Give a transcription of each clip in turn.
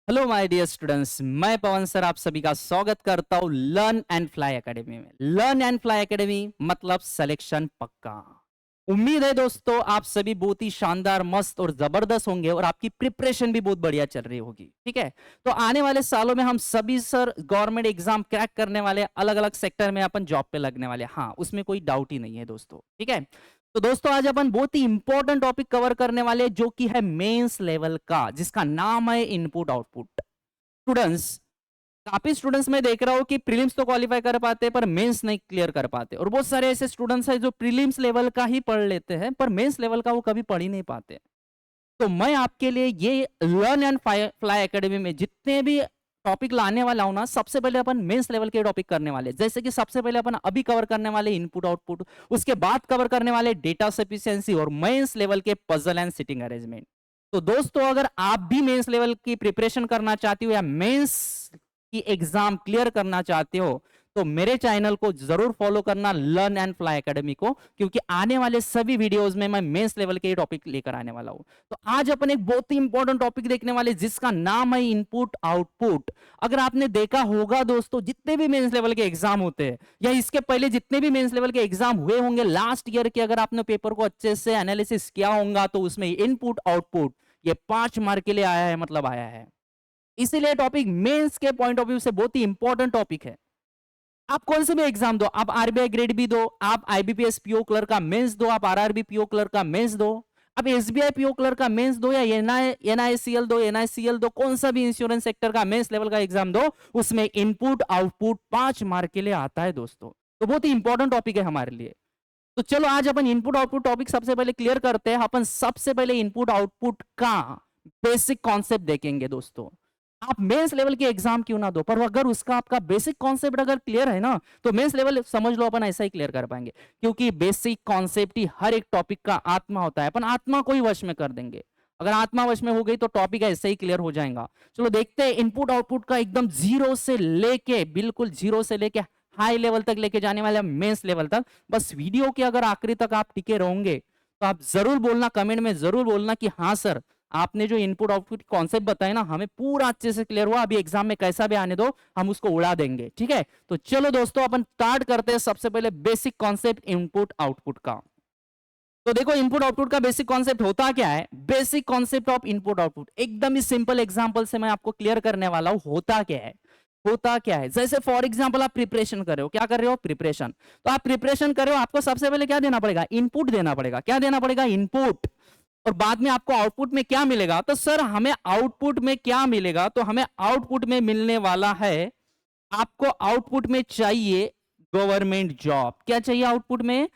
Hello my dear students, मैं पवन sir आप सभी का स्वागत करता हूं लर्न एंड फ्लाई एकेडमी में। लर्न एंड फ्लाई एकेडमी मतलब सिलेक्शन पक्का। उम्मीद है दोस्तों आप सभी बहुत ही शानदार, मस्त और जबरदस्त होंगे और आपकी प्रिपरेशन भी बहुत बढ़िया चल रही होगी। ठीक है, तो आने वाले सालों में हम सभी सर गवर्नमेंट एग्जाम क्रैक करने वाले, अलग अलग सेक्टर में अपन जॉब पे लगने वाले। हाँ, उसमें कोई डाउट ही नहीं है दोस्तों। ठीक है, तो दोस्तों आज अपन बहुत ही इंपॉर्टेंट टॉपिक कवर करने वाले जो कि है मेंस लेवल का, जिसका नाम है इनपुट आउटपुट। स्टूडेंट्स, काफी स्टूडेंट्स मैं देख रहा हूं कि प्रीलिम्स तो क्वालिफाई कर पाते हैं पर मेंस नहीं क्लियर कर पाते, और बहुत सारे ऐसे स्टूडेंट्स हैं जो प्रीलिम्स लेवल का ही पढ़ लेते हैं पर मेंस लेवल का वो कभी पढ़ ही नहीं पाते। तो मैं आपके लिए ये लर्न एंड फ्लाई एकेडमी में जितने भी टॉपिक लाने वाला हूं ना, सबसे पहले अपन मेंस लेवल के टॉपिक करने वाले। जैसे कि सबसे पहले अपन अभी कवर करने वाले इनपुट आउटपुट, उसके बाद कवर करने वाले डेटा सफिशिएंसी और मेंस लेवल के पजल एंड सिटिंग अरेंजमेंट। तो दोस्तों अगर आप भी मेंस लेवल की प्रिपरेशन करना चाहती हो या मेंस की एग्जाम क्लियर करना चाहते हो तो मेरे चैनल को जरूर फॉलो करना, लर्न एंड फ्लाई एकेडमी को, क्योंकि आने वाले सभी वीडियोस में मैं मेंस लेवल के टॉपिक लेकर आने वाला हूं। तो आज अपन एक बहुत ही इंपॉर्टेंट टॉपिक देखने वाले जिसका नाम है इनपुट आउटपुट। अगर आपने देखा होगा दोस्तों, जितने भी मेंस लेवल के एग्जाम होते हैं या इसके पहले जितने भी मेंस लेवल के एग्जाम हुए होंगे लास्ट ईयर के, अगर आपने पेपर को अच्छे से एनालिसिस किया होगा तो उसमें इनपुट आउटपुट ये 5 मार्क के लिए आया है, मतलब आया है। इसीलिए टॉपिक मेंस के पॉइंट ऑफ व्यू से बहुत ही इंपॉर्टेंट टॉपिक है। आप कौन से भी एग्जाम दो, आप आरबीआई ग्रेड भी दो, आप आईबीपीएस पीओ क्लर्क का मेंस दो, आप आरआरबी पीओ क्लर्क का मेंस दो, आप एसबीआई पीओ क्लर्क का मेंस दो, या एनआईसीएल दो, एनआईसीएल दो, कौन सा भी इंश्योरेंस सेक्टर का मेंस लेवल का एग्जाम दो, उसमें इनपुट आउटपुट 5 मार्क के लिए आता है दोस्तों। तो बहुत ही इंपॉर्टेंट टॉपिक है हमारे लिए। तो चलो आज अपन इनपुट आउटपुट टॉपिक सबसे पहले क्लियर करते हैं। अपन सबसे पहले इनपुट आउटपुट का बेसिक कॉन्सेप्ट देखेंगे दोस्तों। आप मेंस लेवल के एग्जाम क्यों ना दो, पर अगर उसका आपका बेसिक कॉन्सेप्ट अगर क्लियर है ना, तो मेंस लेवल समझ लो अपन ऐसा ही क्लियर कर पाएंगे, क्योंकि बेसिक कॉन्सेप्ट ही हर एक टॉपिक का आत्मा होता है। अपन आत्मा को ही वश में कर देंगे। अगर आत्मा वश में हो गई तो टॉपिक ऐसे ही क्लियर हो जाएगा। चलो देखते हैं इनपुट आउटपुट का एकदम जीरो से लेके, बिल्कुल जीरो से लेके हाई लेवल तक लेके जाने वाले मेंस लेवल तक। बस वीडियो के अगर आखिरी तक आप टिके रहोगे तो आप जरूर बोलना, कमेंट में जरूर बोलना कि हाँ सर, आपने जो इनपुट आउटपुट कॉन्सेप्ट बताया ना हमें पूरा अच्छे से क्लियर हुआ। अभी एग्जाम में कैसा भी आने दो, हम उसको उड़ा देंगे। ठीक है, तो चलो दोस्तों अपन स्टार्ट करते हैं सबसे पहले बेसिक कॉन्सेप्ट इनपुट आउटपुट का। तो देखो इनपुट आउटपुट का बेसिक कॉन्सेप्ट होता क्या है। Basic concept of input output एकदम ही सिंपल एग्जांपल से मैं आपको क्लियर करने वाला हूं। होता क्या है, होता क्या है, जैसे फॉर एग्जांपल आप प्रिपरेशन कर रहे हो, क्या कर रहे हो, प्रिपरेशन। तो आप प्रिपरेशन कर रहे हो, आपको सबसे पहले क्या देना पड़ेगा, इनपुट देना पड़ेगा। क्या देना पड़ेगा, इनपुट। और बाद में आपको आउटपुट में क्या मिलेगा, तो सर हमें आउटपुट में क्या मिलेगा, तो हमें आउटपुट में मिलने वाला है, आपको आउटपुट में चाहिए गवर्नमेंट जॉब। क्या चाहिए आउटपुट में,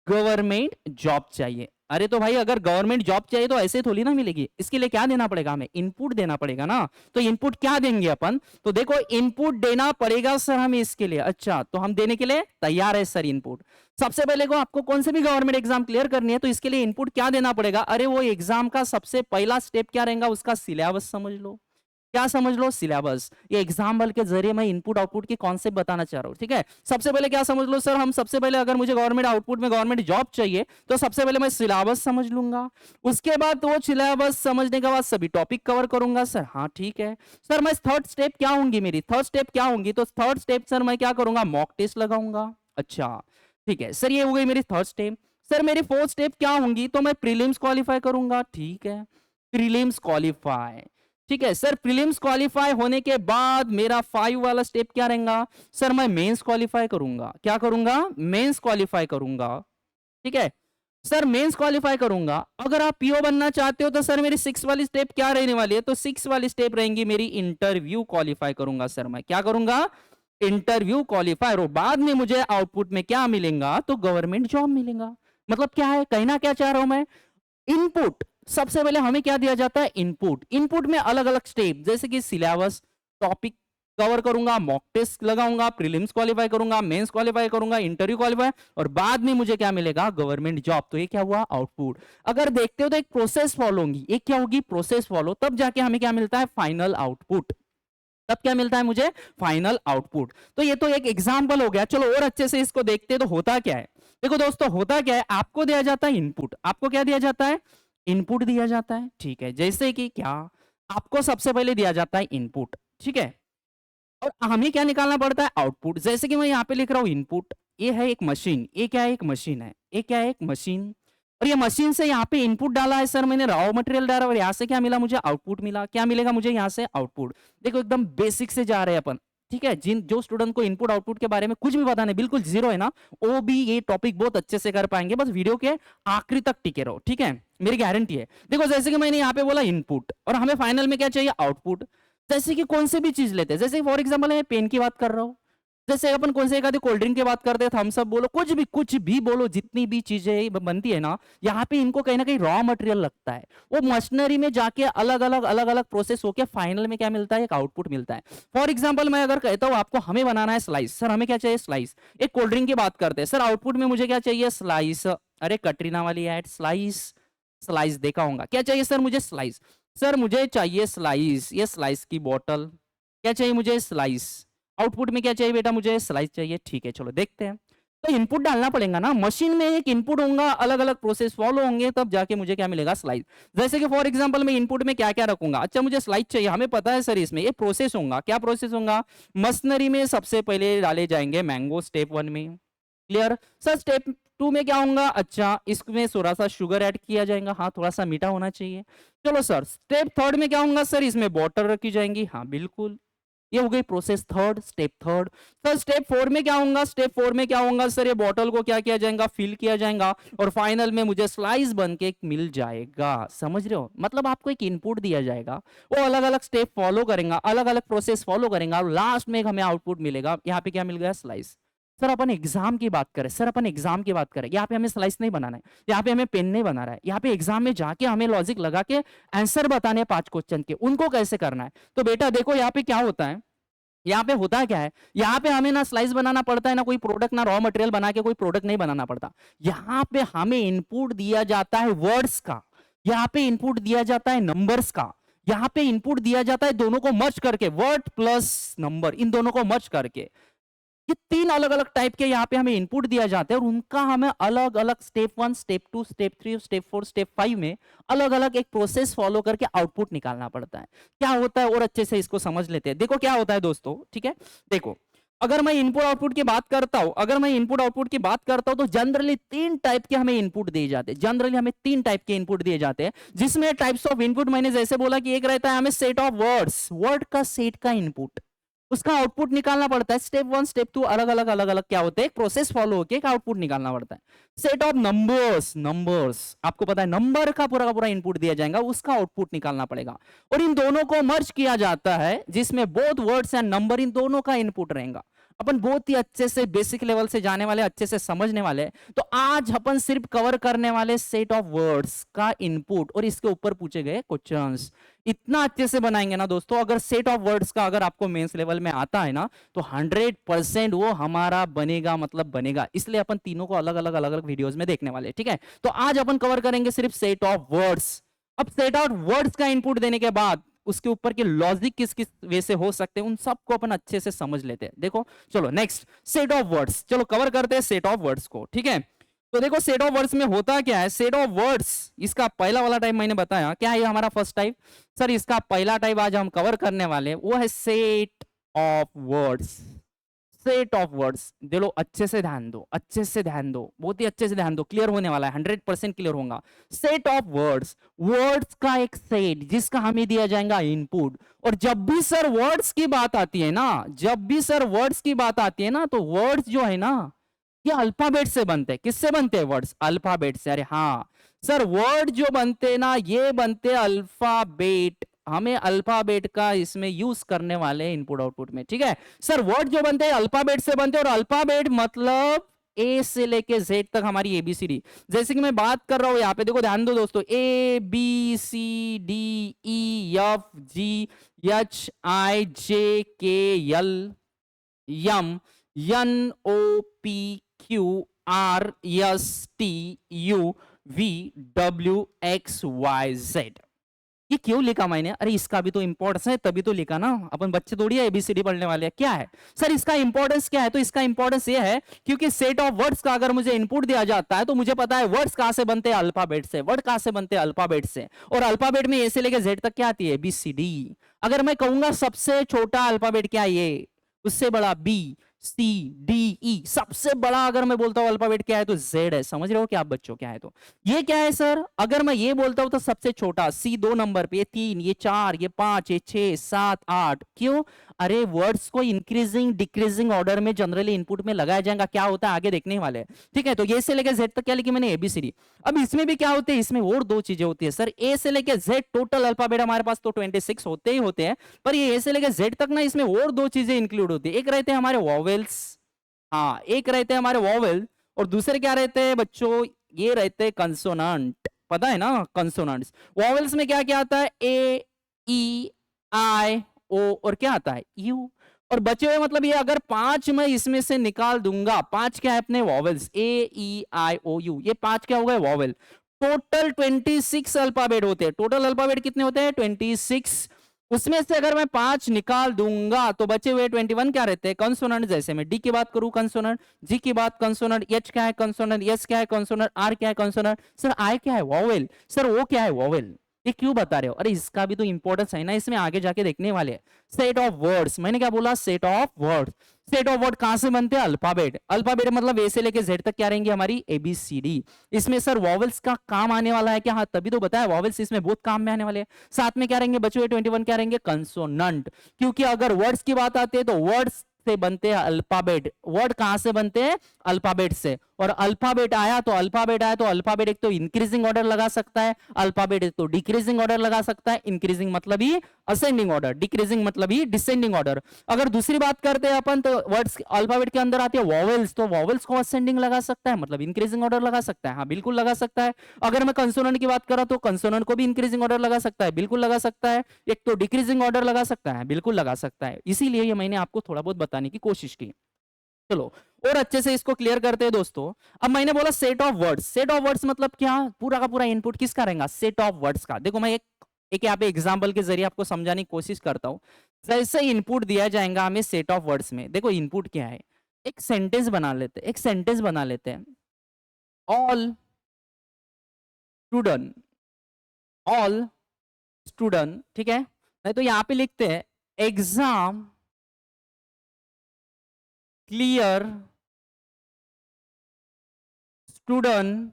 गवर्नमेंट जॉब चाहिए। अरे तो भाई अगर गवर्नमेंट जॉब चाहिए तो ऐसे थोड़ी ना मिलेगी, इसके लिए क्या देना पड़ेगा, हमें इनपुट देना पड़ेगा ना। तो इनपुट क्या देंगे अपन, तो देखो इनपुट देना पड़ेगा सर हमें इसके लिए। अच्छा, तो हम देने के लिए तैयार है सर इनपुट। सबसे पहले को आपको कौन से भी गवर्नमेंट एग्जाम क्लियर करनी है तो इसके लिए इनपुट क्या देना पड़ेगा। अरे वो एग्जाम का सबसे पहला स्टेप क्या रहेगा, उसका सिलेबस समझ लो। क्या समझ लो, सिलेबस। ये एग्जाम्पल के जरिए मैं इनपुट आउटपुट की कॉन्सेप्ट बताना चाह रहा हूं। ठीक है, सबसे पहले क्या समझ लो सर, हम सबसे पहले अगर मुझे गवर्नमेंट आउटपुट में गवर्नमेंट जॉब चाहिए तो सबसे पहले मैं सिलेबस समझ लूंगा। उसके बाद तो वो सिलेबस समझने के बाद सभी टॉपिक कवर करूंगा सर। हाँ ठीक है सर, मैं थर्ड स्टेप क्या होंगी, मेरी थर्ड स्टेप क्या होंगी, तो थर्ड स्टेप सर मैं क्या करूंगा, मॉक टेस्ट लगाऊंगा। अच्छा ठीक है सर, ये हो गई मेरी थर्ड स्टेप। सर मेरी फोर्थ स्टेप क्या होंगी, तो मैं प्रीलिम्स क्वालिफाई करूंगा। ठीक है, प्रीलिम्स क्वालिफाई। ठीक है सर, प्रीलिम्स क्वालिफाई होने के बाद मेरा 5 वाला स्टेप क्या रहेगा, सर मैं मेंस क्वालिफाई करूंगा। क्या करूंगा, मेंस क्वालिफाई करूंगा। ठीक है सर, मेंस क्वालिफाई करूंगा। अगर आप पीओ बनना चाहते हो तो सर मेरी 6 वाली स्टेप क्या रहने वाली है, तो 6 वाली स्टेप रहेंगी मेरी इंटरव्यू क्वालिफाई करूंगा। सर मैं क्या करूंगा, इंटरव्यू क्वालिफाई। और बाद में मुझे आउटपुट में क्या मिलेगा, तो गवर्नमेंट जॉब मिलेगा। मतलब क्या है, कहना क्या चाह रहा हूं मैं, इनपुट सबसे पहले हमें क्या दिया जाता है, इनपुट। इनपुट में अलग अलग स्टेप, जैसे कि सिलेबस, टॉपिक कवर करूंगा, मॉक टेस्ट लगाऊंगा, प्रीलिम्स क्वालिफाई करूंगा, मेंस क्वालिफाई करूंगा, इंटरव्यू क्वालिफाई, और बाद में मुझे क्या मिलेगा, गवर्नमेंट जॉब। तो ये क्या हुआ, आउटपुट। अगर देखते हो तो एक प्रोसेस फॉलो होगी, एक क्या होगी, प्रोसेस फॉलो, तब जाके हमें क्या मिलता है, फाइनल आउटपुट। तब क्या मिलता है मुझे, फाइनल आउटपुट। तो ये तो एक एग्जांपल हो गया। चलो और अच्छे से इसको देखते हैं तो होता क्या है। देखो दोस्तों, होता क्या है, आपको दिया जाता है इनपुट। आपको क्या दिया जाता है, इनपुट दिया जाता है। ठीक है, जैसे कि क्या, आपको सबसे पहले दिया जाता है इनपुट, ठीक है, और हमें क्या निकालना पड़ता है, आउटपुट। जैसे कि मैं यहाँ पे लिख रहा हूँ इनपुट, ये है एक मशीन, ये क्या है, एक मशीन है, ये क्या है, एक मशीन, और ये मशीन से यहाँ पे इनपुट डाला है सर मैंने, रॉ मटेरियल डाला, और यहाँ से क्या मिला मुझे, आउटपुट मिला। क्या मिलेगा मुझे यहाँ से, आउटपुट। देखो एकदम बेसिक से जा रहे हैं अपन, ठीक है। जिन जो स्टूडेंट को इनपुट आउटपुट के बारे में कुछ भी पता नहीं, बिल्कुल जीरो है ना, वो भी ये टॉपिक बहुत अच्छे से कर पाएंगे। बस वीडियो के आखिरी तक टिके रहो, ठीक है, मेरी गारंटी है। देखो जैसे कि मैंने यहाँ पे बोला इनपुट, और हमें फाइनल में क्या चाहिए, आउटपुट। जैसे कि कौन से भी चीज लेते हैं, जैसे फॉर एग्जांपल मैं पेन की बात कर रहा हूँ, जैसे अपन कौन से एक आधी कोल्ड ड्रिंक की बात करते हैं, थम्स अप बोलो, कुछ भी बोलो, जितनी भी चीजें बनती है ना, यहाँ पे इनको कहीं ना कहीं रॉ मटेरियल लगता है, वो मशीनरी में जाके अलग अलग प्रोसेस होके फाइनल में क्या मिलता है, एक आउटपुट मिलता है। फॉर एग्जाम्पल मैं अगर कहता हूँ आपको हमें बनाना है स्लाइस, सर हमें क्या चाहिए, स्लाइस। एक कोल्ड ड्रिंक की बात करते हैं, सर आउटपुट में मुझे क्या चाहिए, स्लाइस। अरे कटरीना वाली एड, स्लाइस, स्लाइस देखा होगा, क्या चाहिए सर मुझे, स्लाइस। सर मुझे चाहिए स्लाइस, ये स्लाइस की बोतल, क्या चाहिए मुझे, स्लाइस। आउटपुट में क्या चाहिए बेटा, मुझे स्लाइस चाहिए, ठीक है, चलो देखते हैं। तो इनपुट डालना पड़ेगा ना, मशीन में एक इनपुट होगा, अलग अलग प्रोसेस फॉलो होंगे, तब जाके मुझे क्या मिलेगा, स्लाइस। जैसे कि फॉर एग्जांपल मैं इनपुट में क्या क्या रखूंगा, अच्छा मुझे स्लाइस चाहिए, हमें पता है सर इसमें ये प्रोसेस होगा, क्या प्रोसेस होगा, मशीनरी में सबसे पहले डाले जाएंगे मैंगो, स्टेप 1 में, क्लियर। सर स्टेप 2 में क्या होगा, अच्छा इसमें थोड़ा सा शुगर ऐड किया जाएगा, हाँ थोड़ा सा मीठा होना चाहिए। चलो सर स्टेप 3 में क्या होगा, सर इसमें बॉटल रखी जाएंगी, हाँ बिल्कुल, ये हो गई process third, step third. Sir step 4 में क्या होगा, स्टेप 4 में क्या होगा, सर ये बॉटल को क्या किया जाएगा, फिल किया जाएगा, और फाइनल में मुझे स्लाइस बन के मिल जाएगा। समझ रहे हो, मतलब आपको एक इनपुट दिया जाएगा, वो अलग अलग स्टेप फॉलो करेगा, अलग अलग प्रोसेस फॉलो करेगा, और लास्ट में हमें आउटपुट मिलेगा। यहाँ पे क्या मिल गया, स्लाइस। सर अपन एग्जाम की बात करें, सर अपन एग्जाम की बात करें, यहाँ पे हमें स्लाइस नहीं बनाना है, यहाँ पे हमें पेन नहीं बना रहा है, यहाँ पे एग्जाम में जाके हमें लॉजिक लगा के आंसर बताने 5 क्वेश्चन के, उनको कैसे करना है। तो बेटा देखो यहाँ पे क्या होता है, यहाँ पे होता क्या है, यहाँ पे हमें ना स्लाइस बनाना पड़ता है, ना कोई प्रोडक्ट, ना रॉ मटेरियल बना के कोई प्रोडक्ट नहीं बनाना पड़ता। यहाँ पे हमें इनपुट दिया जाता है वर्ड्स का, यहाँ पे इनपुट दिया जाता है नंबर्स का, यहाँ पे इनपुट दिया जाता है दोनों को मर्ज करके, वर्ड प्लस नंबर, इन दोनों को मर्ज करके। ये 3 अलग अलग टाइप के यहाँ पे हमें इनपुट दिया जाता है, और उनका हमें अलग अलग step 1, step 2, step 3, step 4, step 5 में अलग अलग एक प्रोसेस फॉलो करके आउटपुट निकालना पड़ता है। क्या होता है और अच्छे से इसको समझ लेते हैं। देखो क्या होता है दोस्तों, ठीक है, देखो अगर मैं इनपुट आउटपुट की बात करता हूं, अगर मैं इनपुट आउटपुट की बात करता हूं, तो जनरली 3 टाइप के हमें इनपुट दिए जाते हैं, जनरली हमें 3 टाइप के इनपुट दिए जाते हैं, जिसमें टाइप्स ऑफ इनपुट मैंने जैसे बोला कि एक रहता है हमें सेट ऑफ वर्ड्स, वर्ड का सेट का इनपुट, उसका आउटपुट निकालना पड़ता है। स्टेप 1, स्टेप 2 अलग अलग क्या होते हैं, एक प्रोसेस फॉलो होकर एक आउटपुट निकालना पड़ता है। सेट ऑफ नंबर्स, नंबर्स आपको पता है नंबर का पूरा इनपुट दिया जाएगा, उसका आउटपुट निकालना पड़ेगा, और इन दोनों को मर्ज किया जाता है, जिसमें both words and number in दोनों का इनपुट रहेगा। अपन बहुत ही अच्छे से बेसिक लेवल से जाने वाले, अच्छे से समझने वाले, तो आज अपन सिर्फ कवर करने वाले सेट ऑफ वर्ड्स का इनपुट और इसके ऊपर पूछे गए क्वेश्चंस। इतना अच्छे से बनाएंगे ना दोस्तों, अगर सेट ऑफ वर्ड्स का अगर आपको मेंस लेवल में आता है ना, तो 100% वो हमारा बनेगा, मतलब बनेगा। इसलिए अपन तीनों को अलग अलग वीडियोस में देखने वाले, ठीक है। तो आज अपन कवर करेंगे सिर्फ सेट ऑफ वर्ड्स। अब सेट ऑफ वर्ड्स का इनपुट देने के बाद उसके ऊपर के लॉजिक किस किस वे से हो सकते हैं, उन सबको अपन अच्छे से समझ लेते हैं। देखो चलो नेक्स्ट सेट ऑफ वर्ड्स, चलो कवर करते हैं सेट ऑफ वर्ड्स को, ठीक है। तो देखो सेट ऑफ वर्ड्स में होता क्या है, सेट ऑफ वर्ड्स, इसका पहला वाला टाइप मैंने बताया, क्या है ये हमारा फर्स्ट टाइप। सर इसका पहला टाइप आज हम कवर करने वाले, वो है set of words. Set of words दे लो, अच्छे से ध्यान दो, अच्छे से ध्यान दो, बहुत ही अच्छे से ध्यान दो, क्लियर होने वाला है, 100% क्लियर होगा। सेट ऑफ वर्ड्स, वर्ड्स का एक सेट जिसका हमें दिया जाएगा इनपुट। और जब भी सर वर्ड्स की बात आती है ना, जब भी सर वर्ड्स की बात आती है ना, तो वर्ड्स जो है ना, ये अल्फाबेट से बनते हैं। किससे बनते हैं वर्ड्स, अल्फाबेट से। अरे हाँ सर, वर्ड जो बनते हैं ना, ये बनते हैं अल्फाबेट, हमें अल्फाबेट का इसमें यूज करने वाले हैं इनपुट आउटपुट में, ठीक है। सर वर्ड जो बनते हैं अल्फाबेट से बनते हैं, और अल्फाबेट मतलब ए से लेके जेड तक हमारी एबीसीडी। जैसे कि मैं बात कर रहा हूं, यहाँ पे देखो ध्यान दो दोस्तों, A B C D E F G H I J K L M N O P Q R S T U V W X Y Z. ये क्यों लिखा मैंने? अरे इसका भी तो इंपॉर्टेंस है, तभी तो लिखा ना, अपन बच्चे थोड़ी है एबीसीडी पढ़ने वाले हैं। क्या है सर इसका इंपॉर्टेंस क्या है? तो इसका इंपॉर्टेंस ये है क्योंकि सेट ऑफ वर्ड्स का अगर मुझे इनपुट दिया जाता है तो मुझे पता है वर्ड्स कहां से बनते हैं, अल्फाबेट से। वर्ड कहां से बनते हैं, अल्फाबेट से। और अल्फाबेट में ए से लेकर जेड तक क्या आती है, एबीसीडी। अगर मैं कहूंगा सबसे छोटा अल्फाबेट क्या है, ये, उससे बड़ा बी, सी, डी, ई, सबसे बड़ा अगर मैं बोलता हूं अल्फाबेट क्या है तो जेड है। समझ रहे हो क्या आप बच्चों? क्या है तो ये क्या है सर? अगर मैं ये बोलता हूं तो सबसे छोटा सी 2 नंबर पे, ये 3, ये 4, ये 5, ये 6, 7, 8। क्यों? अरे वर्ड्स को इंक्रीजिंग डिक्रीजिंग ऑर्डर में जनरली इनपुट में लगाया जाएगा। क्या होता है आगे देखने वाले हैं, ठीक है? तो ये से लेकर जेड तक क्या लिखी मैंने, एबीसीडी। अब इसमें भी क्या होते हैं, इसमें और दो चीजें होती है सर। ए से लेकर जेड टोटल अल्फाबेट हमारे पास तो 26 होते ही होते हैं, पर ये ए से लेकर जेड तक ना, इसमें और दो चीजें इंक्लूड होती है। एक रहते हैं हमारे वॉवेल्स, हाँ एक रहते हैं हमारे वॉवेल, और दूसरे क्या रहते हैं बच्चों, ये रहते हैं कंसोनेंट। पता है ना कंसोनेंट्स। वॉवेल्स में क्या क्या आता है, ए, ई, आई, ओ, और क्या आता है, यू। और बचे हुए मतलब ये अगर 5 मैं इसमें से निकाल दूंगा, 5 क्या है अपने vowels, A, E, I, O, you, ये 5 क्या हो गए वॉवेल। टोटल 26 अल्फाबेट होते हैं। टोटल अल्फाबेट कितने होते हैं, 26। उसमें से अगर मैं 5 निकाल दूंगा तो बचे हुए 21 क्या रहते हैं, कंसोनेंट। जैसे मैं डी की बात करूं कंसोनेंट, जी की बात कंसोनेंट, एच क्या है कंसोनेंट, एस क्या है कंसोनेंट, आर क्या है कंसोनेंट। सर आई क्या है, वॉवेल। सर वो क्या है, वॉवेल। ये क्यों बता रहे हो? अरे इसका भी तो इंपॉर्टेंस है ना, इसमें आगे जाके देखने वाले हैं। सेट ऑफ वर्ड्स, मैंने क्या बोला, set of words. Set of word कहां से बनते हैं, अल्फाबेट। अल्फाबेट मतलब ए से लेके जेड तक क्या रहेंगे हमारी, एबीसीडी। इसमें सर वॉवेल्स का काम आने वाला है क्या, हाँ तभी तो बताया वॉवेल्स इसमें बहुत काम में आने वाले हैं। साथ में क्या रहेंगे बचे हुए 21 क्या रहेंगे, कंसोनेंट। क्योंकि अगर वर्ड्स की बात आती है तो वर्ड्स से बनते हैं अल्फाबेट। वर्ड कहां से बनते हैं, अल्फाबेट से। और अल्फाबेट आया तो अल्फाबेट एक तो इंक्रीजिंग ऑर्डर लगा सकता है, अल्फाबेट एक तो डिक्रीजिंग ऑर्डर लगा सकता है। इंक्रीजिंग मतलब ही असेंडिंग ऑर्डर, डिक्रीजिंग मतलब ही डिसेंडिंग ऑर्डर। अगर दूसरी बात करते हैं अपन तो वर्ड्स अल्फाबेट के अंदर आती है वॉवेल्स, तो वॉवेल्स को असेंडिंग लगा सकता है, मतलब इंक्रीजिंग ऑर्डर लगा सकता है, हाँ बिल्कुल लगा सकता है। अगर मैं कंसोनेंट की बात करा तो कंसोनेंट को भी इंक्रीजिंग ऑर्डर लगा सकता है, बिल्कुल लगा सकता है। एक तो डिक्रीजिंग ऑर्डर लगा सकता है, बिल्कुल लगा सकता है। इसीलिए ये मैंने आपको थोड़ा बहुत बताने की कोशिश की। चलो और अच्छे से इसको क्लियर करते हैं दोस्तों। अब मैंने बोला set of words. Set of words मतलब क्या, पूरा का पूरा इनपुट किसका रहेगा, सेट ऑफ वर्ड्स का। देखो मैं एक यहाँ पे एग्जांपल के जरिए आपको समझाने की कोशिश करता हूं। जैसे इनपुट दिया जाएगा हमें सेट ऑफ वर्ड्स में, देखो इनपुट क्या है, एक सेंटेंस बना लेते हैं, एक सेंटेंस बना लेते हैं। ऑल स्टूडेंट, ऑल स्टूडेंट, ठीक है। नहीं तो यहां पे लिखते हैं एग्जाम क्लियर स्टूडेंट,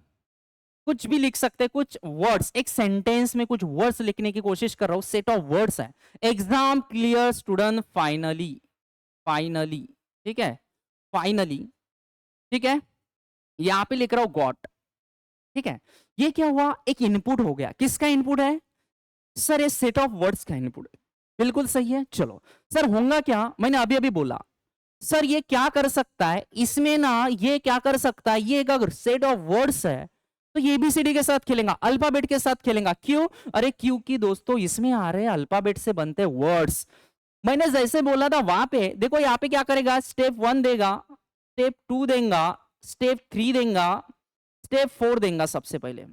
कुछ भी लिख सकते हैं, कुछ वर्ड्स, एक सेंटेंस में कुछ वर्ड्स लिखने की कोशिश कर रहा हूं, सेट ऑफ वर्ड्स है। Exam clear student finally, finally, ठीक है, फाइनली, ठीक है। यहां पे लिख रहा हूं गॉट, ठीक है। ये क्या हुआ, एक इनपुट हो गया। किसका इनपुट है सर, ये सेट ऑफ वर्ड्स का इनपुट है। बिल्कुल सही है। चलो सर होगा क्या, मैंने अभी अभी बोला सर ये क्या कर सकता है इसमें ना, ये क्या कर सकता है, ये अगर सेट ऑफ वर्ड्स है तो ये एबीसीडी के साथ खेलेगा, अल्फाबेट के साथ खेलेगा। क्यों, अरे क्योंकि दोस्तों इसमें आ रहे हैं अल्फाबेट से बनते वर्ड्स। मैंने जैसे बोला था वहां पे देखो, यहाँ पे क्या करेगा, स्टेप 1 देगा, स्टेप 2 देगा, स्टेप 3 देगा, स्टेप 4 देगा। सबसे पहले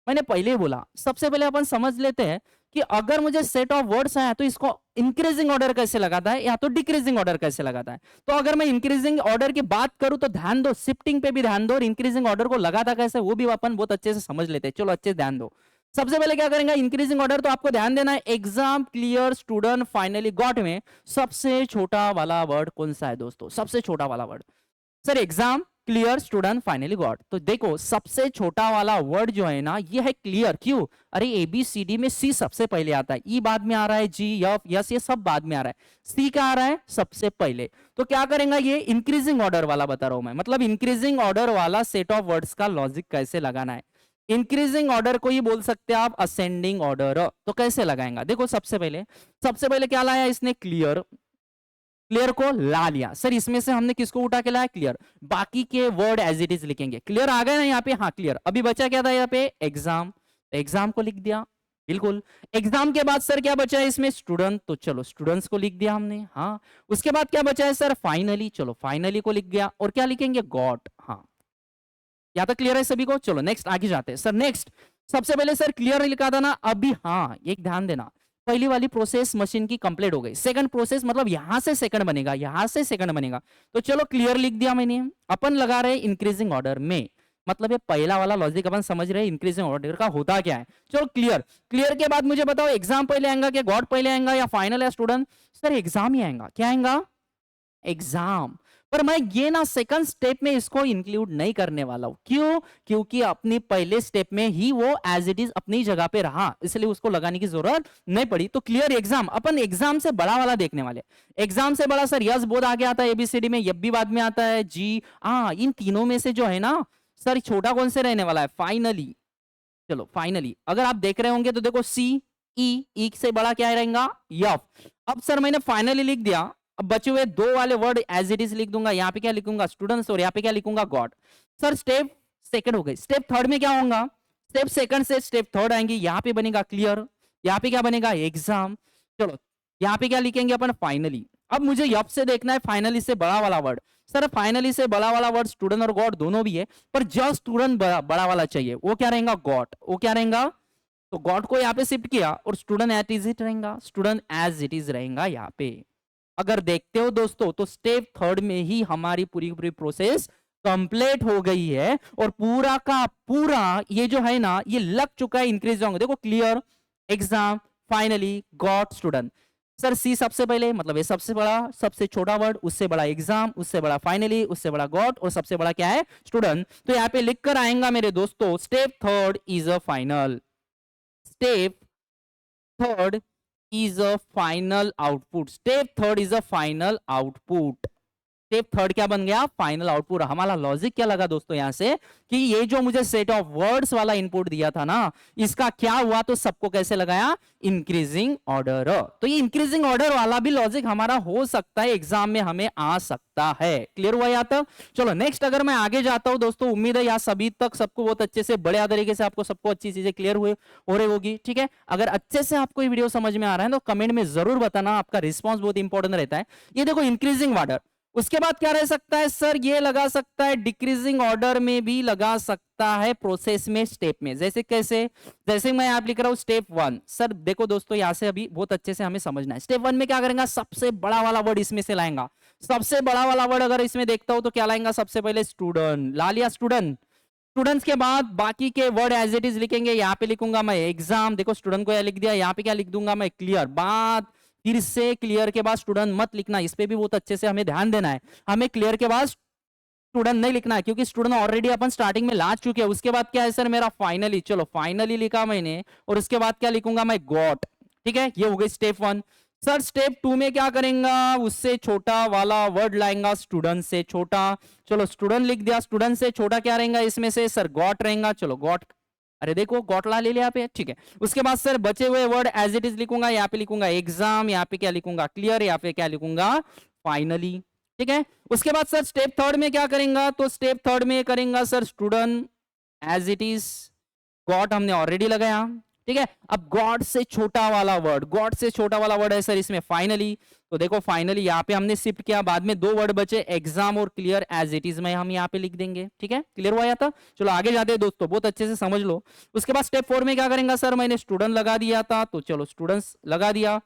मैंने पहले ही बोला, सबसे पहले अपन समझ लेते हैं कि अगर मुझे सेट ऑफ वर्ड्स आया तो इसको इंक्रीजिंग ऑर्डर कैसे लगाता है या तो डिक्रीजिंग ऑर्डर कैसे लगाता है। तो अगर मैं इंक्रीजिंग ऑर्डर की बात करूं तो ध्यान दो, शिफ्टिंग पे भी ध्यान दो, और इंक्रीजिंग ऑर्डर को लगाता कैसे वो भी अपन बहुत अच्छे से समझ लेते हैं। चलो अच्छे से ध्यान दो। सबसे पहले क्या करेंगे, इंक्रीजिंग ऑर्डर, तो आपको ध्यान देना है exam clear student finally got में सबसे छोटा वाला वर्ड कौन सा है दोस्तों, सबसे छोटा वाला word sir exam clear student finally got. तो देखो सबसे छोटा वाला वर्ड जो है ना ये है क्लियर। क्यों, अरे एबीसीडी में सी सबसे पहले आता है, ई बाद में आ रहा है, जी एफ यस ये सब बाद में आ रहा है, सी क्या आ रहा है सबसे पहले। तो क्या करेंगे, ये इंक्रीजिंग ऑर्डर वाला बता रहा हूं मैं, मतलब इंक्रीजिंग ऑर्डर वाला सेट ऑफ वर्ड्स का लॉजिक कैसे लगाना है। इंक्रीजिंग ऑर्डर को ही बोल सकते हैं आप असेंडिंग ऑर्डर। तो कैसे लगाएंगे, देखो सबसे पहले क्या लाया इसने, क्लियर, क्लियर को ला लिया। सर इसमें से हमने किसको उठा के लाया, क्लियर, बाकी के वर्ड एज इट इज लिखेंगे। क्लियर आ गए ना यहाँ पे, हाँ क्लियर। अभी बचा क्या था यहाँ पे, एग्जाम, एग्जाम को लिख दिया, बिल्कुल। एग्जाम के बाद सर क्या बचा है इसमें, स्टूडेंट, तो चलो स्टूडेंट्स को लिख दिया हमने, हाँ। उसके बाद क्या बचा है सर, फाइनली, चलो फाइनली को लिख गया, और क्या लिखेंगे, गॉट, हाँ। यहां तक क्लियर है सभी को। चलो नेक्स्ट आगे जाते हैं सर। नेक्स्ट सबसे पहले सर क्लियर लिखा था ना, अभी हाँ एक ध्यान देना, पहली वाली प्रोसेस मशीन की कंप्लीट हो गई, सेकंड प्रोसेस मतलब यहां से सेकंड बनेगा, यहां से सेकंड बनेगा। तो चलो क्लियर लिख दिया मैंने। अपन लगा रहे इंक्रीजिंग ऑर्डर में, मतलब ये पहला वाला लॉजिक अपन समझ रहे हैं इंक्रीजिंग ऑर्डर का होता क्या है। चलो क्लियर, क्लियर के बाद मुझे बताओ एग्जाम पहले आएगा क्या गॉड पहले आएगा या फाइनल या स्टूडेंट? सर एग्जाम ही आएगा। क्या आएगा? एग्जाम। पर मैं ये ना सेकंड स्टेप में इसको इंक्लूड नहीं करने वाला हूं। क्यों? क्योंकि अपनी पहले स्टेप में ही वो एज इट इज अपनी जगह पे रहा, इसलिए उसको लगाने की जरूरत नहीं पड़ी। तो क्लियर एग्जाम, अपन एग्जाम से बड़ा वाला देखने वाले। एग्जाम से बड़ा सर यस बहुत आगे आता है एबीसीडी में, यब भी बाद में आता है जी। हाँ इन तीनों में से जो है ना सर छोटा कौन से रहने वाला है? फाइनली। चलो फाइनली अगर आप देख रहे होंगे तो देखो सी ई से बड़ा क्या रहेगा? यफ। अब सर मैंने फाइनली लिख दिया, अब बचे हुए दो वाले वर्ड एज इट इज लिख दूंगा। यहाँ पे क्या लिखूंगा? स्टूडेंट्स, और यहाँ पे क्या लिखूंगा? गॉड। सर स्टेप सेकंड हो गई, स्टेप थर्ड में क्या होगा? स्टेप सेकंड से स्टेप थर्ड आएंगे, यहाँ पे बनेगा क्लियर, यहाँ पे क्या बनेगा? एग्जाम। चलो यहाँ पे क्या लिखेंगे अपन? फाइनली। अब मुझे यप से देखना है फाइनली से बड़ा वाला वर्ड। सर फाइनली से बड़ा वाला वर्ड स्टूडेंट और गॉड दोनों भी है, पर जस्ट स्टूडेंट बड़ा वाला चाहिए, वो क्या रहेगा? गॉड। वो क्या रहेगा? तो गॉड को यहाँ पे शिफ्ट किया और स्टूडेंट एज इट इज रहेगा, स्टूडेंट एज इट इज रहेगा यहाँ पे। अगर देखते हो दोस्तों तो स्टेप थर्ड में ही हमारी पूरी पूरी प्रोसेस कंप्लीट हो गई है और पूरा का पूरा ये जो है ना ये लग चुका है इंक्रीज होंगे। देखो clear, exam, finally, got, student. Sir सी सबसे पहले मतलब ये सबसे बड़ा, सबसे छोटा वर्ड, उससे बड़ा एग्जाम, उससे बड़ा फाइनली, उससे बड़ा गॉट और सबसे बड़ा क्या है? स्टूडेंट। तो यहाँ पे लिख कर आएगा मेरे दोस्तों step third is a final, step third is a final output, step third is a final output। Step third क्या बन गया? Final output. हमारा लॉजिक क्या लगा दोस्तों यहां से कि ये जो मुझे सेट ऑफ वर्ड्स वाला इनपुट दिया था ना इसका क्या हुआ, तो सबको कैसे लगाया? Increasing order. तो ये इंक्रीजिंग ऑर्डर वाला भी लॉजिक हमारा हो सकता है, एग्जाम में हमें आ सकता है। क्लियर हुआ यहाँ तक? चलो नेक्स्ट अगर मैं आगे जाता हूं दोस्तों, उम्मीद है यहाँ सभी तक सबको बहुत अच्छे से बढ़िया तरीके से आपको सबको अच्छी चीजें क्लियर हुए हो रही होगी। ठीक है, अगर अच्छे से आपको ये वीडियो समझ में आ रहा है तो कमेंट में जरूर बताना, आपका रिस्पॉन्स बहुत इंपॉर्टेंट रहता है। ये देखो इंक्रीजिंग ऑर्डर, उसके बाद क्या रह सकता है? सर ये लगा सकता है डिक्रीजिंग ऑर्डर में भी लगा सकता है प्रोसेस में, स्टेप में। जैसे कैसे? जैसे मैं आप लिख रहा हूं स्टेप वन। सर देखो दोस्तों यहां से अभी बहुत अच्छे से हमें समझना है। स्टेप वन में क्या करेंगे? सबसे बड़ा वाला वर्ड इसमें से लाएगा। सबसे बड़ा वाला वर्ड अगर इसमें देखता हूं तो क्या लाएगा? सबसे पहले स्टूडेंट ला लिया, स्टूडेंट। स्टूडेंट्स के बाद बाकी के वर्ड एज इट इज लिखेंगे। यहाँ पे लिखूंगा मैं एग्जाम, देखो स्टूडेंट को यह लिख दिया। यहाँ पे क्या लिख दूंगा मैं? क्लियर। बात फिर से क्लियर के बाद स्टूडेंट मत लिखना, इस पे भी बहुत अच्छे से हमें ध्यान देना है। हमें क्लियर के बाद स्टूडेंट नहीं लिखना है क्योंकि स्टूडेंट ऑलरेडी अपन स्टार्टिंग में ला चुके हैं। उसके बाद क्या है सर मेरा? फाइनली। चलो फाइनली लिखा मैंने और उसके बाद क्या लिखूंगा मैं? गॉट। ठीक है, ये हो गई step one. Sir step two में क्या करेंगे? उससे छोटा वाला वर्ड लाएंगा, स्टूडेंट से छोटा। चलो स्टूडेंट लिख दिया, स्टूडेंट से छोटा क्या रहेगा इसमें से? सर गॉट रहेगा। चलो गॉट, अरे देखो गॉट ला ले लिया यहाँ पे। ठीक है, उसके बाद सर बचे हुए वर्ड एज इट इज लिखूंगा। यहाँ पे लिखूंगा एग्जाम, यहाँ पे क्या लिखूंगा? क्लियर, यहाँ पे क्या लिखूंगा? फाइनली। ठीक है, उसके बाद सर स्टेप थर्ड में क्या करेंगे? तो स्टेप थर्ड में करेंगे sir student as it is, got हमने ऑलरेडी लगाया। ठीक है, अब गॉड से छोटा वाला वर्ड, गॉड से छोटा वाला वर्ड है सर इसमें फाइनली। तो देखो फाइनली यहाँ पे हमने शिफ्ट किया, बाद में दो वर्ड बचे एग्जाम और क्लियर, एज इट इज में हम यहाँ पे लिख देंगे। ठीक है, क्लियर हुआ था? चलो आगे जाते हैं दोस्तों, बहुत अच्छे से समझ लो। उसके बाद स्टेप फोर में क्या करेंगे? सर मैंने स्टूडेंट लगा दिया था, तो चलो स्टूडेंट्स लगा दिया।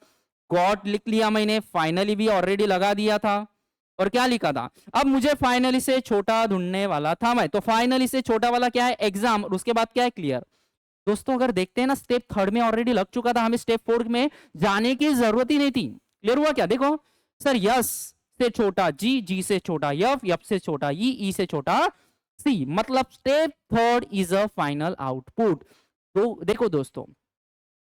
गॉड लिख लिया मैंने, फाइनली भी ऑलरेडी लगा दिया था। और क्या लिखा था? अब मुझे फाइनली से छोटा ढूंढने वाला था मैं, तो फाइनली से छोटा वाला क्या है? एग्जाम, और उसके बाद क्या है? क्लियर। दोस्तों अगर देखते हैं ना स्टेप थर्ड में ऑलरेडी लग चुका था, हमें स्टेप फोर्थ में जाने की जरूरत ही नहीं थी। क्लियर हुआ क्या? देखो सर यस से छोटा जी, जी से छोटा यफ, यफ से छोटा ई से छोटा सी, मतलब step third is a final output. तो देखो दोस्तों,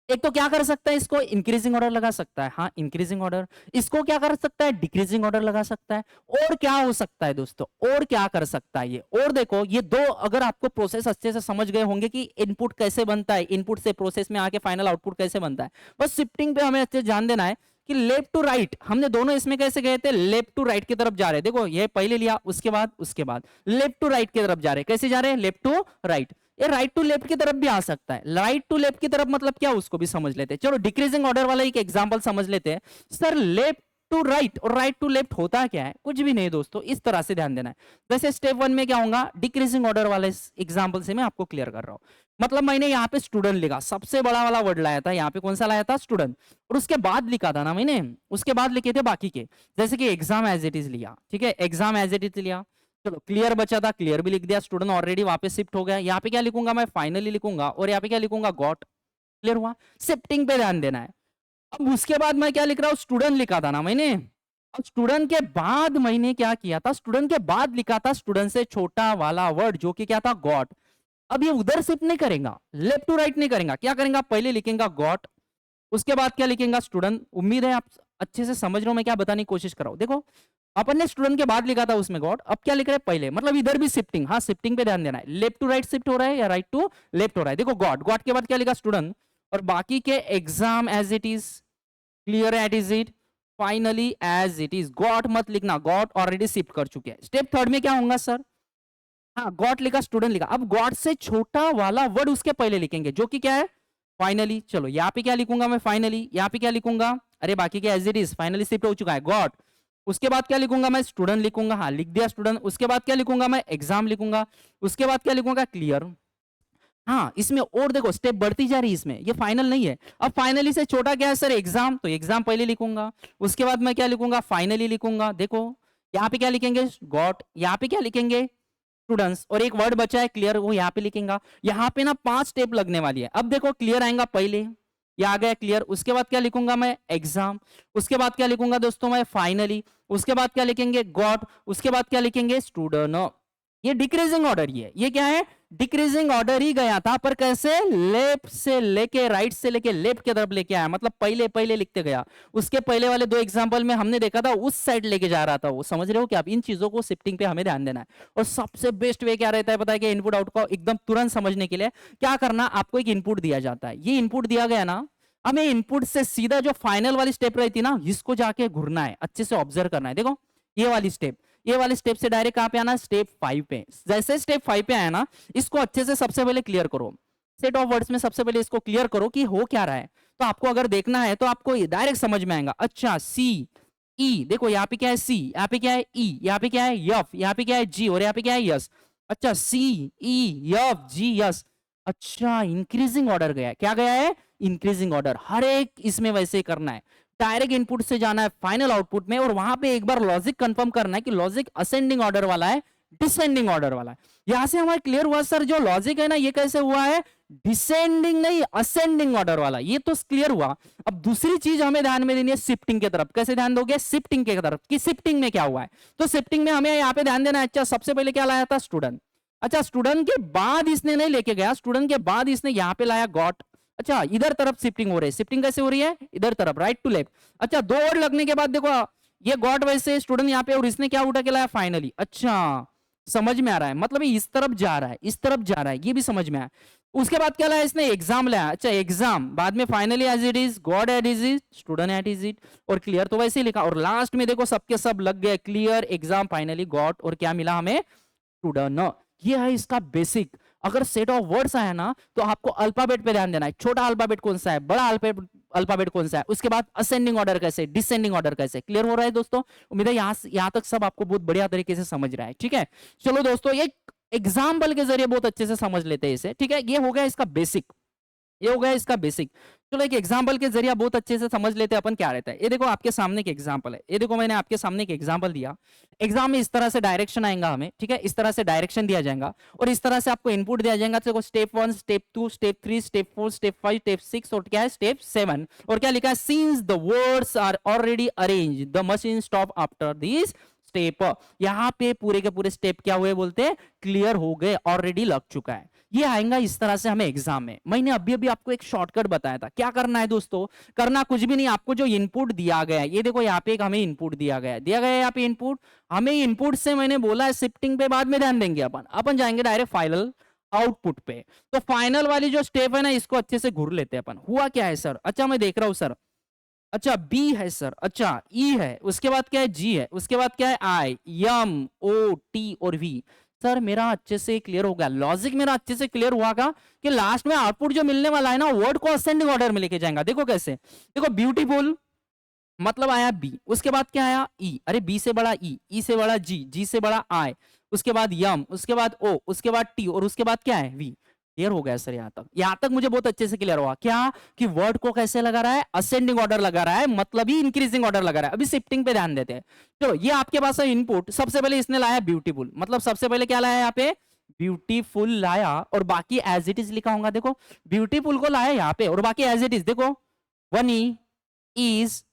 एक तो क्या कर सकता है? इसको इंक्रीजिंग ऑर्डर लगा सकता है, हाँ इंक्रीजिंग ऑर्डर। इसको क्या कर सकता है? डिक्रीजिंग ऑर्डर लगा सकता है। और क्या हो सकता है दोस्तों? और क्या कर सकता है ये? और देखो ये दो अगर आपको प्रोसेस अच्छे से समझ गए होंगे कि इनपुट कैसे बनता है, इनपुट से प्रोसेस में आके फाइनल आउटपुट कैसे बनता है, बस शिफ्टिंग पे हमें अच्छे से ध्यान देना है कि लेफ्ट टू राइट हमने दोनों इसमें कैसे गए थे? लेफ्ट टू राइट की तरफ जा रहे हैं। देखो ये पहले लिया, उसके बाद लेफ्ट टू राइट की तरफ जा रहे हैं। कैसे जा रहे हैं? Left to right. ये राइट टू लेफ्ट की तरफ भी आ सकता है। राइट टू लेफ्ट की तरफ मतलब क्या, उसको भी समझ लेते हैं। चलो डिक्रीजिंग ऑर्डर वाला एक एग्जांपल समझ लेते हैं। सर लेफ्ट टू राइट और राइट टू लेफ्ट होता क्या है? कुछ भी नहीं दोस्तों, इस तरह से ध्यान देना है। जैसे स्टेप 1 में क्या होगा, डिक्रीजिंग ऑर्डर वाले एग्जांपल से मैं आपको क्लियर कर रहा हूं। मतलब मैंने यहाँ पे स्टूडेंट लिखा, सबसे बड़ा वाला वर्ड लाया था, यहाँ पे कौन सा लाया था? स्टूडेंट। और उसके बाद लिखा था ना मैंने, उसके बाद लिखे थे बाकी के, जैसे कि एग्जाम एज इट इज लिया, ठीक है, एग्जाम एज इट इज लिया। चलो क्लियर बचा था, क्लियर भी लिख दिया, स्टूडेंट ऑलरेडी वापस शिफ्ट हो गया। यहाँ पे क्या लिखूंगा मैं? फाइनली लिखूंगा, और यहाँ पे क्या लिखूंगा? गॉट। क्लियर हुआ? शिफ्टिंग पे ध्यान देना है। अब उसके बाद मैं क्या लिख रहा हूँ? स्टूडेंट लिखा था ना मैंने, अब स्टूडेंट के बाद मैंने क्या किया था? स्टूडेंट के बाद लिखा था स्टूडेंट से छोटा वाला वर्ड, जो कि क्या था? गॉट। अब ये उधर शिफ्ट नहीं करेगा, लेफ्ट टू राइट नहीं करेगा, क्या करेगा? पहले लिखेगा गॉट, उसके बाद क्या लिखेगा? स्टूडेंट। उम्मीद है आप अच्छे से समझ रहे हो मैं क्या बताने की कोशिश कर रहा हूं। देखो अपन ने स्टूडेंट के बाद लिखा था उसमें गॉड, अब क्या लिख रहे हैं? पहले, मतलब इधर भी शिफ्टिंग, हाँ शिफ्टिंग पे ध्यान देना है। लेफ्ट टू राइट शिफ्ट हो रहा है या राइट टू लेफ्ट हो रहा है? देखो गॉड, गॉड के बाद क्या लिखा? स्टूडेंट, और बाकी के exam as it is, clear at is it, finally as it is. God मत लिखना, गॉड ऑलरेडी शिफ्ट कर चुके हैं। स्टेप 3 में क्या होगा सर? हाँ गॉड लिखा, स्टूडेंट लिखा, अब गॉड से छोटा वाला वर्ड उसके पहले लिखेंगे, जो कि क्या है? फाइनली। चलो यहाँ पे क्या लिखूंगा मैं? फाइनली। यहाँ पे क्या लिखूंगा? अरे बाकी क्या as it is, finally shift हो चुका है, गॉड। उसके बाद क्या लिखूंगा मैं? स्टूडेंट लिखूंगा, हाँ लिख दिया स्टूडेंट। उसके बाद क्या लिखूंगा मैं? एग्जाम लिखूंगा। उसके बाद क्या लिखूंगा? क्लियर। हाँ इसमें और देखो स्टेप बढ़ती जा रही है, इसमें ये फाइनल नहीं है। अब फाइनली से छोटा क्या है सर? एग्जाम, तो एग्जाम पहले लिखूंगा। उसके बाद मैं क्या लिखूंगा? फाइनली लिखूंगा। देखो यहाँ पे क्या लिखेंगे? गॉट। यहाँ पे क्या लिखेंगे? स्टूडेंट्स। और एक वर्ड बचा है क्लियर, वो यहाँ पे लिखेंगे। यहाँ पे ना 5 स्टेप लगने वाली है। अब देखो क्लियर आएगा पहले, ये आ गया क्लियर। उसके बाद क्या लिखूंगा मैं? एग्जाम। उसके बाद क्या लिखूंगा दोस्तों मैं? फाइनली। उसके बाद क्या लिखेंगे? गॉट। उसके बाद क्या लिखेंगे? स्टूडेंट। ये डिक्रीजिंग ऑर्डर, ये क्या है? डिक्रीजिंग ऑर्डर ही गया था, पर कैसे? लेफ्ट से लेके राइट से लेके लेफ्ट की तरफ लेके आया, मतलब पहले पहले लिखते गया। उसके पहले वाले 2 एग्जांपल में हमने देखा था उस साइड लेके जा रहा था वो, समझ रहे हो कि आप इन चीजों को शिफ्टिंग पे हमें ध्यान देना है। और सबसे बेस्ट वे क्या रहता है पता है? कि इनपुट आउटपुट को एकदम तुरंत समझने के लिए क्या करना, आपको एक इनपुट दिया जाता है, ये इनपुट दिया गया ना, हमें इनपुट से सीधा जो फाइनल वाली स्टेप रहती ना, इसको जाके घुरना है, अच्छे से ऑब्जर्व करना है। देखो ये वाली स्टेप, ये वाले स्टेप से डायरेक्ट कहां पे आना? स्टेप 5 पे। जैसे स्टेप 5 पे आया ना, इसको अच्छे से सबसे पहले क्लियर करो। सेट ऑफ वर्ड्स में सबसे पहले इसको क्लियर करो कि हो क्या रहा है। तो आपको अगर देखना है तो आपको डायरेक्ट समझ में आएगा। अच्छा सी ई, देखो यहाँ पे क्या है? सी, यहाँ पे क्या है? ई, यहाँ पे क्या है? यफ, यहाँ पे क्या है? जी, और यहाँ पे क्या है? यस। अच्छा सी ई यफ जी यस। अच्छा इंक्रीजिंग ऑर्डर गया, क्या गया है? Increasing order. हर एक इसमें वैसे ही करना है, डायरेक्ट इनपुट से जाना है फाइनल आउटपुट में, और वहां पे एक बार लॉजिक कंफर्म करना है कि लॉजिक असेंडिंग ऑर्डर वाला है, डिसेंडिंग ऑर्डर वाला है। यहां से हमारे क्लियर हुआ सर, जो लॉजिक है ना ये कैसे हुआ है? डिसेंडिंग नहीं, असेंडिंग ऑर्डर वाला, ये तो क्लियर हुआ। अब दूसरी चीज हमें ध्यान में देनी है शिफ्टिंग की तरफ। कैसे ध्यान दोगे? शिफ्टिंग की तरफ, कि शिफ्टिंग में क्या हुआ है। तो शिफ्टिंग में हमें यहाँ पे ध्यान देना है। अच्छा सबसे पहले क्या लाया था? स्टूडेंट। अच्छा स्टूडेंट के बाद इसने नहीं लेके गया, स्टूडेंट के बाद इसने यहाँ पे लाया गॉट। अच्छा इधर तरफ शिफ्टिंग हो रही है। शिफ्टिंग कैसे हो रही है? इधर तरफ, राइट टू लेफ्ट। अच्छा 2 वर्ड लगने के बाद देखो ये गॉट वैसे स्टूडेंट यहाँ पे, और इसने क्या उठा के लाया? फाइनली। अच्छा समझ में आ रहा है, मतलब इस तरफ जा रहा है, इस तरफ जा रहा है, ये भी समझ में आया। उसके बाद क्या लाया इसने? एग्जाम लाया। अच्छा एग्जाम, बाद में finally as it is, god at is it, student at is it, और क्लियर तो वैसे ही लिखा। और लास्ट में देखो सबके सब लग गए, क्लियर, एग्जाम, फाइनली, गॉड, और क्या मिला हमें? स्टूडेंट। ये है इसका बेसिक। अगर सेट ऑफ वर्ड्स आया ना तो आपको अल्फाबेट पे ध्यान देना है। छोटा अल्फाबेट कौन सा है, बड़ा अल्फाबेट कौन सा है, उसके बाद असेंडिंग ऑर्डर कैसे, डिसेंडिंग ऑर्डर कैसे। क्लियर हो रहा है दोस्तों? उम्मीद है यहाँ तक सब आपको बहुत बढ़िया तरीके से समझ रहा है। ठीक है चलो दोस्तों, एक एग्जाम्पल के जरिए बहुत अच्छे से समझ लेते हैं इसे। ठीक है ये हो गया इसका बेसिक, ये हो गया इसका बेसिक। चलो एक एग्जांपल के जरिए बहुत अच्छे से समझ लेते हैं अपन क्या रहता है। ये देखो आपके सामने एक एग्जांपल है, ये देखो मैंने आपके सामने एक एग्जांपल दिया। एग्जाम में इस तरह से डायरेक्शन आएगा हमें, ठीक है, इस तरह से डायरेक्शन दिया जाएगा और इस तरह से आपको इनपुट दिया जाएगा। देखो step 1, step 2, step 3, step 4, step 5, step 6 और क्या है? स्टेप 7। और क्या लिखा है? Since the words are already arrange the machine stop after this step. यहाँ पे पूरे के पूरे स्टेप क्या हुए बोलते हैं? क्लियर हो गए, ऑलरेडी लग चुका है। ये आएगा इस तरह से हमें एग्जाम में। मैंने अभी अभी आपको एक शॉर्टकट बताया था। क्या करना है दोस्तों? करना कुछ भी नहीं, आपको जो इनपुट दिया गया है, ये देखो यहाँ पे एक हमें इनपुट दिया गया है, यहाँ पे इनपुट। हमें इनपुट से मैंने बोला है शिफ्टिंग पे बाद में ध्यान देंगे अपन जाएंगे डायरेक्ट फाइनल आउटपुट पे। तो फाइनल वाली जो स्टेप है ना, इसको अच्छे से घूर लेते हैं अपन। हुआ क्या है सर? अच्छा मैं देख रहा हूं सर, अच्छा बी है सर, अच्छा ई है, उसके बाद क्या है? जी है, उसके बाद क्या है? आई, एम, ओ, टी और वी। सर मेरा अच्छे से क्लियर हो गया, लॉजिक मेरा अच्छे से क्लियर हुआ का कि लास्ट में आउटपुट जो मिलने वाला है ना, वर्ड को असेंडिंग ऑर्डर में लेके जाएगा। देखो कैसे, देखो ब्यूटीफुल, मतलब आया बी, उसके बाद क्या आया ई, अरे बी से बड़ा ई से बड़ा जी, जी से बड़ा आई, उसके बाद यम, उसके बाद ओ, उसके बाद टी, और उसके बाद क्या है वी। क्लियर हो गया सर? यहां तक मुझे बहुत अच्छे से क्लियर हुआ क्या कि वर्ड को कैसे लगा रहा है, असेंडिंग ऑर्डर लगा रहा है, मतलब ही इंक्रीजिंग ऑर्डर लगा रहा है। अभी शिफ्टिंग पे ध्यान देते हैं। चलो ये आपके पास है इनपुट, सबसे पहले इसने लाया ब्यूटीफुल, मतलब सबसे पहले क्या लाया यहाँ पे ब्यूटीफुल लाया, और बाकी एज इट इज लिखा होगा। देखो ब्यूटीफुल को लाया यहाँ पे और बाकी एज इट इज, देखो वनी is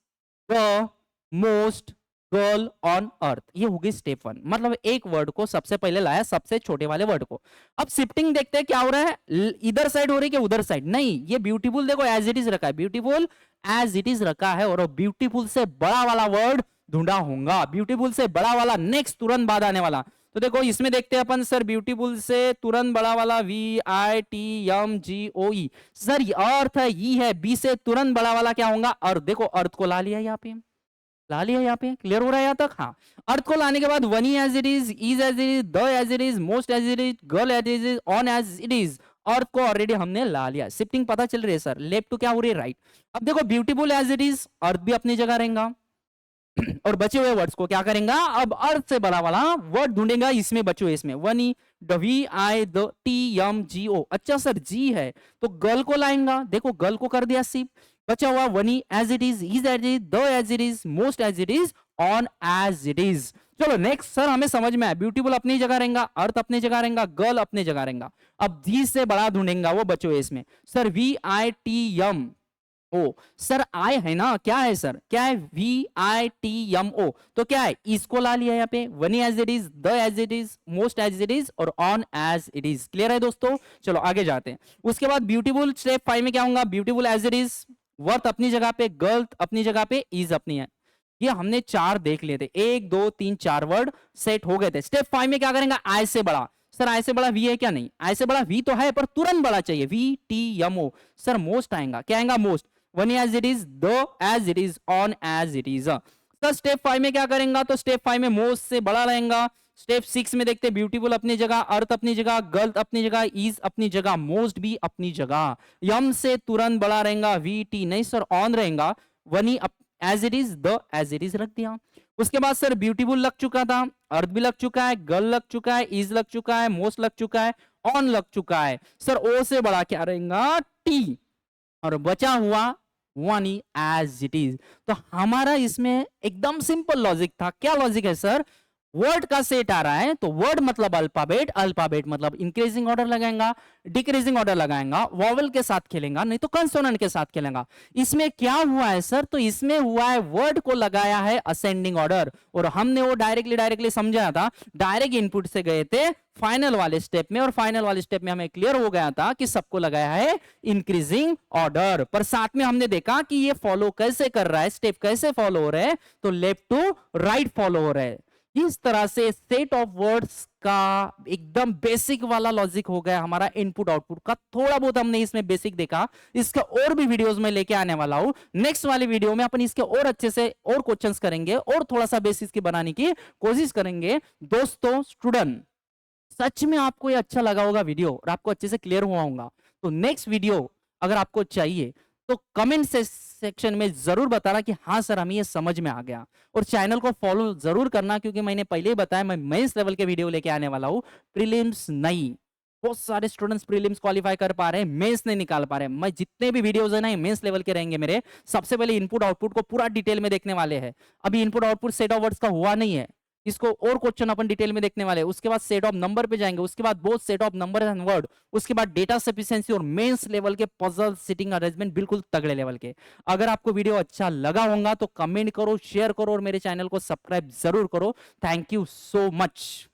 the most girl on earth, ये होगी स्टेप 1। मतलब एक वर्ड को सबसे पहले लाया, सबसे छोटे वाले वर्ड को। अब शिफ्टिंग देखते हैं क्या हो रहा है, इधर साइड हो रही है कि उधर साइड, नहीं ये ब्यूटीफुल देखो एज इट इज रखा है, ब्यूटीफुल एज इट इज रखा है, और ब्यूटीफुल से बड़ा वाला वर्ड ढूंढा होगा, ब्यूटीफुल से बड़ा वाला नेक्स्ट तुरंत बाद आने वाला। तो देखो इसमें देखते हैं अपन सर, ब्यूटीफुल से तुरंत बड़ा वाला VITMGOE, सर अर्थ है, ई है, बी से तुरंत बड़ा वाला क्या होगा अर्थ। देखो अर्थ को ला लिया यहाँ पे, ला लिया यहाँ पे, क्लियर हो रहा है यहाँ तक? हाँ, अर्थ को लाने के बाद वनी as it is as it is, the as it is, most as it is, girl as it is, on as it is, अर्थ को ऑलरेडी हमने ला लिया। शिफ्टिंग पता चल रही है सर, लेफ्ट टू क्या हो रही है राइट। अब देखो ब्यूटीफुल एज इट इज, अर्थ भी अपनी जगह रहेगा, और बचे हुए वर्ड्स को क्या करेंगे, अब अर्थ से बड़ा वाला वर्ड ढूंढेगा इसमें बचे हुए, इसमें वनी VITMGO। अच्छा सर जी है तो गर्ल को लाएंगा, देखो गर्ल को कर दिया सिर्फ, बचा हुआ वनी as it is as it is, the as it is, most as it is, on as it is. चलो नेक्स्ट सर हमें समझ में आया, ब्यूटीफुल अपनी जगह रहेगा, अर्थ अपनी जगह रहेगा, गर्ल अपनी जगह रहेगा। अब जी से बड़ा ढूंढेगा वो बचे हुए इसमें, सर VITM ओ, सर आई है ना, क्या है सर, क्या है VITMO, तो क्या है इसको ला लिया यहाँ पे, वनी as it is, the as it is, most as it is, और on as it is. Clear है दोस्तों? चलो आगे जाते हैं। उसके बाद ब्यूटीफुल स्टेप 5 में क्या होगा, beautiful as it is, worth अपनी जगह पे, गर्ल अपनी जगह पे, इज अपनी है। ये हमने 4 देख लिए थे, 1 2 3 4 वर्ड सेट हो गए थे। स्टेप 5 में क्या करेंगे, आई से बड़ा, सर आई से बड़ा वी है क्या, नहीं आई से बड़ा वी तो है पर तुरंत बड़ा चाहिए, VTMO, सर मोस्ट आएगा, क्या आएगा most, one as it is, the as it is, on as it is. तो स्टेप 5 में क्या करेंगे, तो स्टेप 5 में मोस्ट से बड़ा रहेगा। स्टेप 6 में देखते हैं ब्यूटीफुल अपनी जगह, अर्थ अपनी जगह, गर्ल अपनी जगह, इज अपनी जगह, मोस्ट भी अपनी जगह। यम से तुरंत बड़ा रहेगा, VT नहीं सर ऑन रहेगा, वनी as it is, the as it is रख दिया। उसके बाद सर ब्यूटीफुल लग चुका था, अर्थ भी लग चुका है, गर्ल लग चुका है, इज लग चुका है, मोस्ट लग चुका है, ऑन लग चुका है। सर ओ से बड़ा क्या रहेगा, टी, और बचा हुआ वनी एज इट इज। तो हमारा इसमें एकदम सिंपल लॉजिक था। क्या लॉजिक है सर, वर्ड का सेट आ रहा है तो वर्ड मतलब अल्फाबेट, अल्फाबेट मतलब इंक्रीजिंग ऑर्डर लगाएगा, डिक्रीजिंग ऑर्डर लगाएगा, वॉवल के साथ खेलेगा, नहीं तो कंसोनेंट के साथ खेलेगा। इसमें क्या हुआ है सर, तो इसमें हुआ है वर्ड को लगाया है असेंडिंग ऑर्डर, और हमने वो डायरेक्टली समझाया था, डायरेक्ट इनपुट से गए थे फाइनल वाले स्टेप में, और फाइनल वाले स्टेप में हमें क्लियर हो गया था कि सबको लगाया है इंक्रीजिंग ऑर्डर। पर साथ में हमने देखा कि ये फॉलो कैसे कर रहा है, स्टेप कैसे फॉलो हो रहे हैं, तो लेफ्ट टू राइट फॉलो हो रहे हैं। इस तरह से सेट ऑफ वर्ड्स का एकदम बेसिक वाला लॉजिक हो गया हमारा इनपुट आउटपुट का। थोड़ा बहुत हमने इसमें बेसिक देखा, इसका और भी वीडियोस में लेके आने वाला हूं। नेक्स्ट वाली वीडियो में अपन इसके और अच्छे से और क्वेश्चंस करेंगे, और थोड़ा सा बेसिक की बनाने की कोशिश करेंगे। दोस्तों स्टूडेंट, सच में आपको ये अच्छा लगा होगा वीडियो, और आपको अच्छे से क्लियर हुआ होगा, तो नेक्स्ट वीडियो अगर आपको चाहिए तो कमेंट सेक्शन में जरूर बताना कि हाँ सर हमें ये समझ में आ गया। और चैनल को फॉलो जरूर करना, क्योंकि मैंने पहले ही बताया मैं मेंस लेवल के वीडियो लेके आने वाला हूँ, प्रीलिम्स नहीं। बहुत सारे स्टूडेंट्स प्रीलिम्स क्वालिफाई कर पा रहे हैं, मेंस नहीं निकाल पा रहे हैं। मैं जितने भी वीडियोस है ना मेंस लेवल के रहेंगे मेरे। सबसे पहले इनपुट आउटपुट को पूरा डिटेल में देखने वाले हैं। अभी input output set of words का हुआ नहीं है, इसको और क्वेश्चन अपन डिटेल में देखने वाले हैं। उसके बाद सेट ऑफ नंबर पे जाएंगे, उसके बाद both set of number and word, उसके बाद डेटा सफिशिएंसी, और मेंस लेवल के पजल सिटिंग अरेंजमेंट बिल्कुल तगड़े लेवल के। अगर आपको वीडियो अच्छा लगा होगा तो कमेंट करो, शेयर करो, और मेरे चैनल को सब्सक्राइब जरूर करो। Thank you so much.